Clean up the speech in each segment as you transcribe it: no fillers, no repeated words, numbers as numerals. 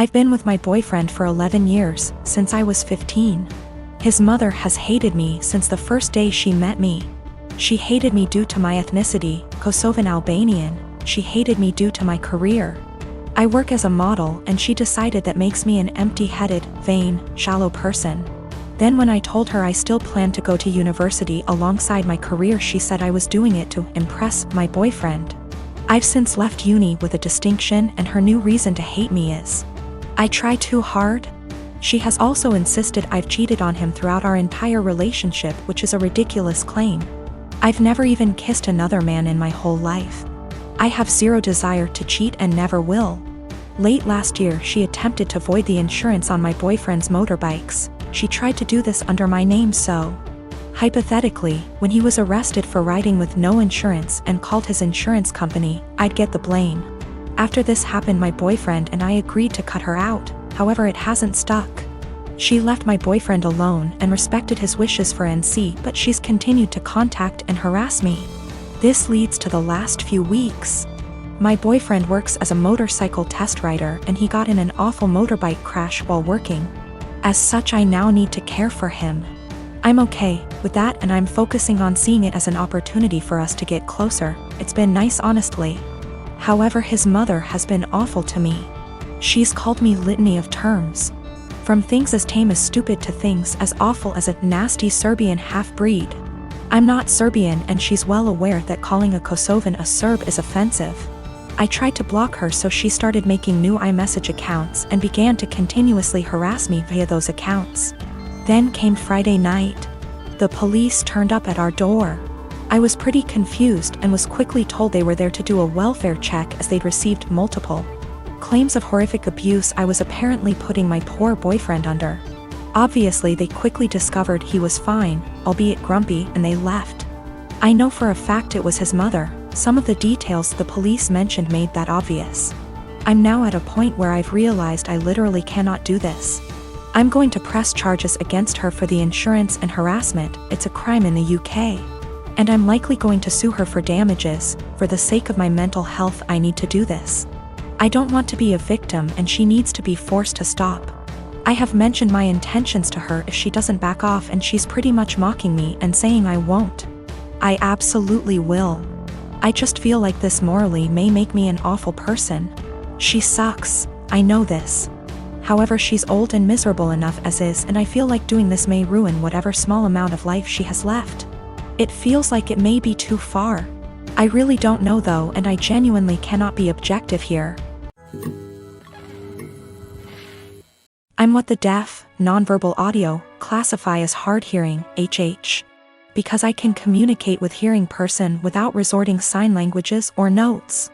I've been with my boyfriend for 11 years, since I was 15. His mother has hated me since the first day she met me. She hated me due to my ethnicity, Kosovan Albanian. She hated me due to my career. I work as a model, and she decided that makes me an empty-headed, vain, shallow person. Then when I told her I still planned to go to university alongside my career, she said I was doing it to impress my boyfriend. I've since left uni with a distinction, and her new reason to hate me is I try too hard. She has also insisted I've cheated on him throughout our entire relationship, which is a ridiculous claim. I've never even kissed another man in my whole life. I have zero desire to cheat and never will. Late last year, she attempted to void the insurance on my boyfriend's motorbikes. She tried to do this under my name, so hypothetically, when he was arrested for riding with no insurance and called his insurance company, I'd get the blame. After this happened, my boyfriend and I agreed to cut her out. However, it hasn't stuck. She left my boyfriend alone and respected his wishes for NC, but she's continued to contact and harass me. This leads to the last few weeks. My boyfriend works as a motorcycle test rider, and he got in an awful motorbike crash while working. As such, I now need to care for him. I'm okay with that, and I'm focusing on seeing it as an opportunity for us to get closer. It's been nice, honestly. However, his mother has been awful to me. She's called me litany of terms. From things as tame as stupid to things as awful as a nasty Serbian half-breed. I'm not Serbian, and she's well aware that calling a Kosovan a Serb is offensive. I tried to block her, so she started making new iMessage accounts and began to continuously harass me via those accounts. Then came Friday night. The police turned up at our door. I was pretty confused and was quickly told they were there to do a welfare check as they'd received multiple claims of horrific abuse I was apparently putting my poor boyfriend under. Obviously, they quickly discovered he was fine, albeit grumpy, and they left. I know for a fact it was his mother. Some of the details the police mentioned made that obvious. I'm now at a point where I've realized I literally cannot do this. I'm going to press charges against her for the insurance and harassment. It's a crime in the UK. And I'm likely going to sue her for damages. For the sake of my mental health, I need to do this. I don't want to be a victim, and she needs to be forced to stop. I have mentioned my intentions to her if she doesn't back off, and she's pretty much mocking me and saying I won't. I absolutely will. I just feel like this morally may make me an awful person. She sucks, I know this. However, she's old and miserable enough as is, and I feel like doing this may ruin whatever small amount of life she has left. It feels like it may be too far. I really don't know though, and I genuinely cannot be objective here. I'm what the deaf, nonverbal audio classify as hard-hearing, HH. Because I can communicate with hearing person without resorting sign languages or notes.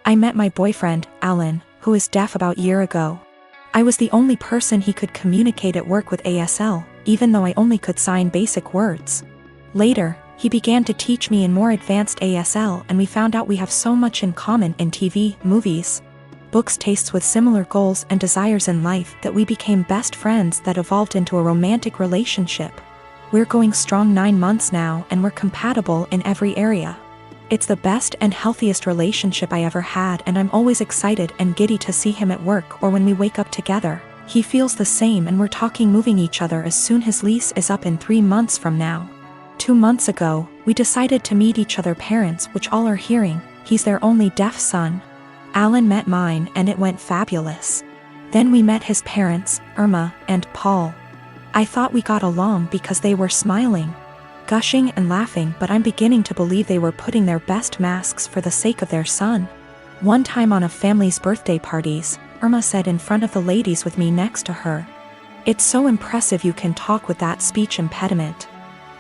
I met my boyfriend, Alan, who is deaf about a year ago. I was the only person he could communicate at work with ASL, even though I only could sign basic words. Later, he began to teach me in more advanced ASL, and we found out we have so much in common in TV, movies, books, tastes with similar goals and desires in life that we became best friends that evolved into a romantic relationship. We're going strong 9 months now, and we're compatible in every area. It's the best and healthiest relationship I ever had, and I'm always excited and giddy to see him at work or when we wake up together. He feels the same, and we're talking moving each other as soon his lease is up in 3 months from now. 2 months ago, we decided to meet each other parents, which all are hearing. He's their only deaf son. Alan met mine, and it went fabulous. Then we met his parents, Irma and Paul. I thought we got along because they were smiling, gushing and laughing, but I'm beginning to believe they were putting their best masks for the sake of their son. One time on a family's birthday parties, Irma said in front of the ladies with me next to her, "It's so impressive you can talk with that speech impediment.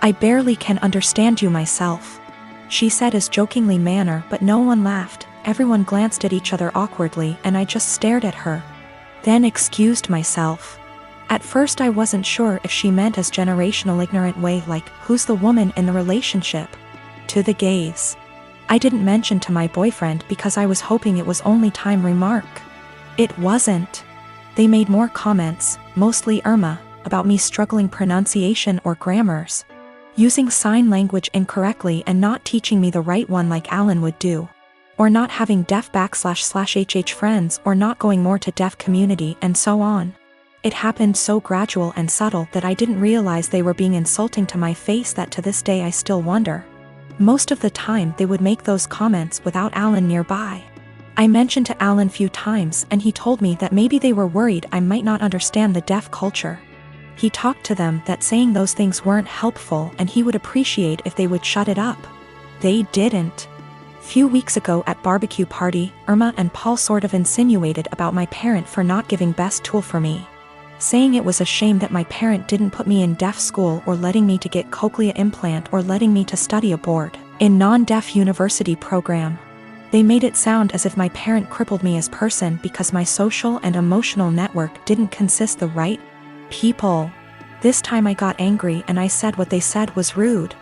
I barely can understand you myself." She said as jokingly manner, but no one laughed. Everyone glanced at each other awkwardly, and I just stared at her. Then excused myself. At first I wasn't sure if she meant as generational ignorant way like, who's the woman in the relationship? To the gays. I didn't mention to my boyfriend because I was hoping it was only time remark. It wasn't. They made more comments, mostly Irma, about me struggling pronunciation or grammars, using sign language incorrectly and not teaching me the right one like Alan would do. or not having deaf//HH friends, or not going more to deaf community, and so on. It happened so gradual and subtle that I didn't realize they were being insulting to my face, that to this day I still wonder. Most of the time they would make those comments without Alan nearby. I mentioned to Alan few times, and he told me that maybe they were worried I might not understand the deaf culture. He talked to them that saying those things weren't helpful and he would appreciate if they would shut it up. They didn't. Few weeks ago at barbecue party, Irma and Paul sort of insinuated about my parent for not giving best tool for me, saying it was a shame that my parent didn't put me in deaf school, or letting me to get cochlea implant, or letting me to study abroad in non-deaf university program. They made it sound as if my parent crippled me as person because my social and emotional network didn't consist the right people. This time I got angry and I said what they said was rude,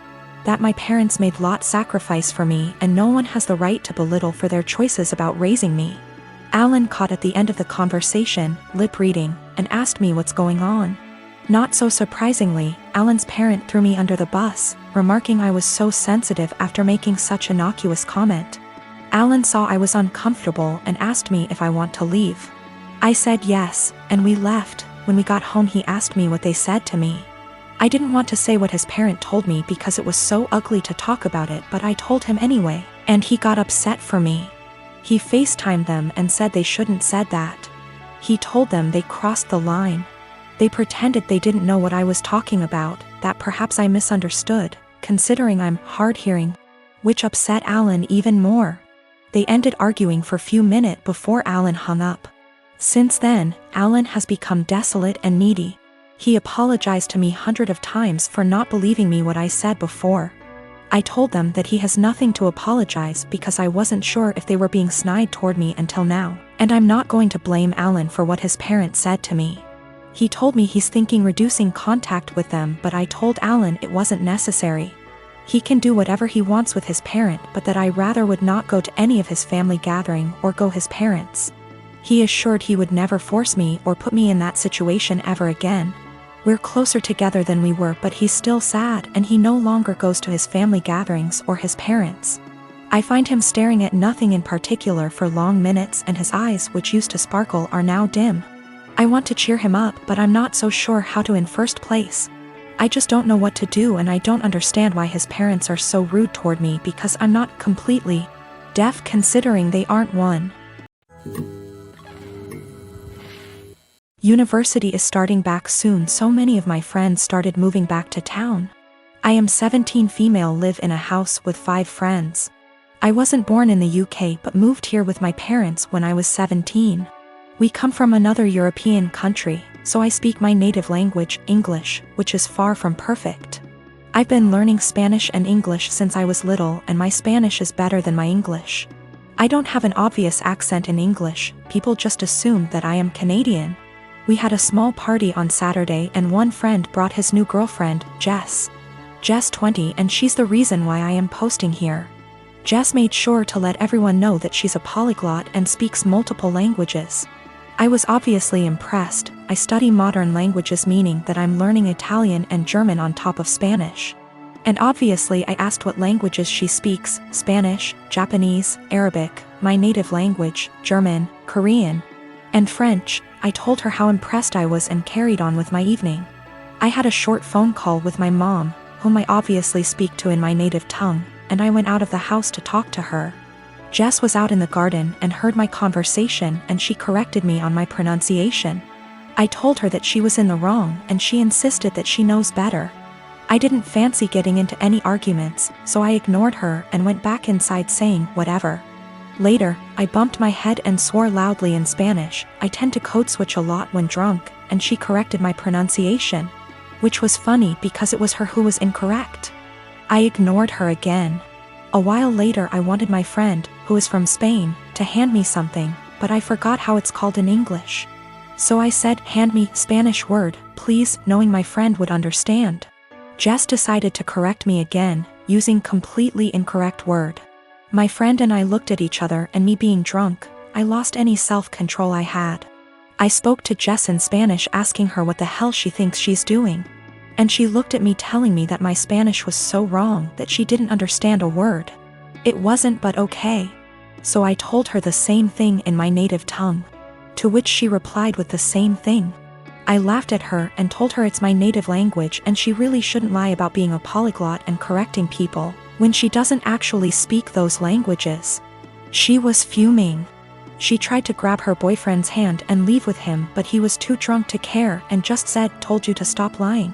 that my parents made lot sacrifice for me and no one has the right to belittle for their choices about raising me. Alan caught at the end of the conversation, lip reading, and asked me what's going on. Not so surprisingly, Alan's parent threw me under the bus, remarking I was so sensitive after making such innocuous comment. Alan saw I was uncomfortable and asked me if I want to leave. I said yes, and we left. When we got home he asked me what they said to me. I didn't want to say what his parent told me because it was so ugly to talk about it, but I told him anyway, and he got upset for me. He FaceTimed them and said they shouldn't said that. He told them they crossed the line. They pretended they didn't know what I was talking about, that perhaps I misunderstood, considering I'm hard-hearing, which upset Alan even more. They ended arguing for a few minutes before Alan hung up. Since then, Alan has become desolate and needy. He apologized to me hundreds of times for not believing me what I said before. I told them that he has nothing to apologize because I wasn't sure if they were being snide toward me until now, and I'm not going to blame Alan for what his parents said to me. He told me he's thinking reducing contact with them, but I told Alan it wasn't necessary. He can do whatever he wants with his parent, but that I rather would not go to any of his family gathering or go his parents. He assured he would never force me or put me in that situation ever again. We're closer together than we were, but he's still sad and he no longer goes to his family gatherings or his parents. I find him staring at nothing in particular for long minutes, and his eyes, which used to sparkle, are now dim. I want to cheer him up, but I'm not so sure how to in first place. I just don't know what to do, and I don't understand why his parents are so rude toward me because I'm not completely deaf, considering they aren't one. University is starting back soon, so many of my friends started moving back to town. I am 17, female, live in a house with 5 friends. I wasn't born in the UK but moved here with my parents when I was 17. We come from another European country, so I speak my native language, English, which is far from perfect. I've been learning Spanish and English since I was little, and my Spanish is better than my English. I don't have an obvious accent in English, people just assume that I am Canadian. We had a small party on Saturday and one friend brought his new girlfriend, Jess. Jess 20, and she's the reason why I am posting here. Jess made sure to let everyone know that she's a polyglot and speaks multiple languages. I was obviously impressed. I study modern languages, meaning that I'm learning Italian and German on top of Spanish. And obviously I asked what languages she speaks: Spanish, Japanese, Arabic, my native language, German, Korean, and French. I told her how impressed I was and carried on with my evening. I had a short phone call with my mom, whom I obviously speak to in my native tongue, and I went out of the house to talk to her. Jess was out in the garden and heard my conversation, and she corrected me on my pronunciation. I told her that she was in the wrong, and she insisted that she knows better. I didn't fancy getting into any arguments, so I ignored her and went back inside saying whatever. Later, I bumped my head and swore loudly in Spanish. I tend to code switch a lot when drunk, and she corrected my pronunciation, which was funny because it was her who was incorrect. I ignored her again. A while later I wanted my friend, who is from Spain, to hand me something, but I forgot how it's called in English. So I said, "Hand me Spanish word, please," knowing my friend would understand. Jess decided to correct me again, using completely incorrect word. My friend and I looked at each other, and me being drunk, I lost any self-control I had. I spoke to Jess in Spanish asking her what the hell she thinks she's doing. And she looked at me telling me that my Spanish was so wrong that she didn't understand a word. It wasn't, but okay. So I told her the same thing in my native tongue. To which she replied with the same thing. I laughed at her and told her it's my native language and she really shouldn't lie about being a polyglot and correcting people when she doesn't actually speak those languages. She was fuming. She tried to grab her boyfriend's hand and leave with him, but he was too drunk to care and just said, "Told you to stop lying."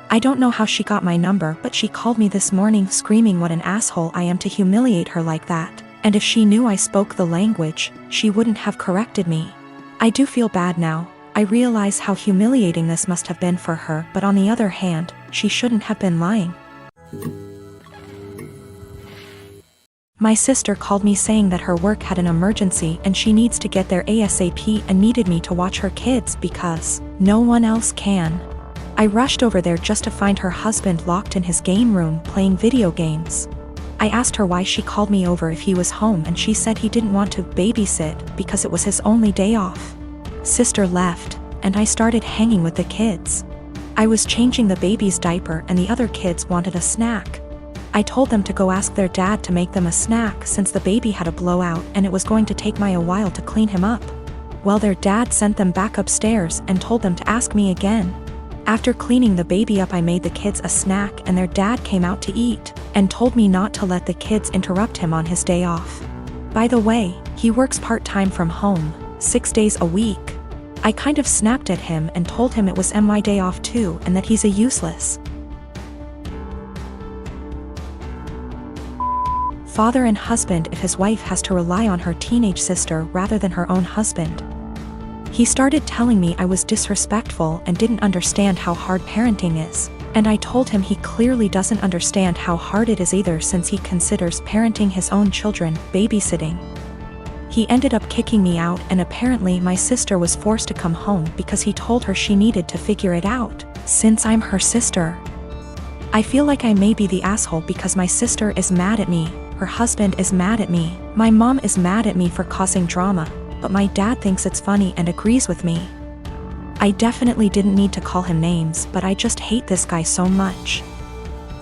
I don't know how she got my number, but she called me this morning screaming what an asshole I am to humiliate her like that, and if she knew I spoke the language, she wouldn't have corrected me. I do feel bad now. I realize how humiliating this must have been for her, but on the other hand, she shouldn't have been lying. My sister called me saying that her work had an emergency and she needs to get there ASAP and needed me to watch her kids because no one else can. I rushed over there just to find her husband locked in his game room playing video games. I asked her why she called me over if he was home and she said he didn't want to babysit because it was his only day off. Sister left, and I started hanging with the kids. I was changing the baby's diaper and the other kids wanted a snack. I told them to go ask their dad to make them a snack since the baby had a blowout and it was going to take me a while to clean him up. Well, their dad sent them back upstairs and told them to ask me again. After cleaning the baby up, I made the kids a snack and their dad came out to eat and told me not to let the kids interrupt him on his day off. By the way, he works part-time from home, 6 days a week. I kind of snapped at him and told him it was my day off too and that he's a useless father and husband if his wife has to rely on her teenage sister rather than her own husband. He started telling me I was disrespectful and didn't understand how hard parenting is, and I told him he clearly doesn't understand how hard it is either since he considers parenting his own children babysitting. He ended up kicking me out and apparently my sister was forced to come home because he told her she needed to figure it out, since I'm her sister. I feel like I may be the asshole because my sister is mad at me, her husband is mad at me, my mom is mad at me for causing drama, but my dad thinks it's funny and agrees with me. I definitely didn't need to call him names, but I just hate this guy so much.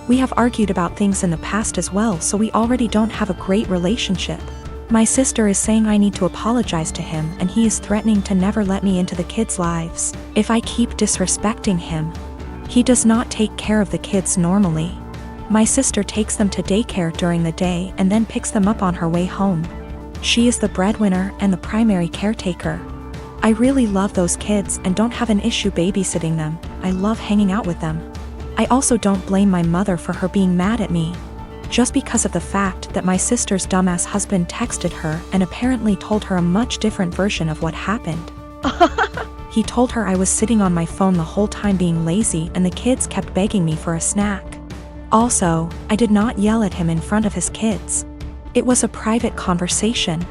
We have argued about things in the past as well, so we already don't have a great relationship. My sister is saying I need to apologize to him and he is threatening to never let me into the kids' lives if I keep disrespecting him. He does not take care of the kids normally. My sister takes them to daycare during the day and then picks them up on her way home. She is the breadwinner and the primary caretaker. I really love those kids and don't have an issue babysitting them. I love hanging out with them. I also don't blame my mother for her being mad at me, just because of the fact that my sister's dumbass husband texted her and apparently told her a much different version of what happened. He told her I was sitting on my phone the whole time being lazy and the kids kept begging me for a snack. Also, I did not yell at him in front of his kids. It was a private conversation.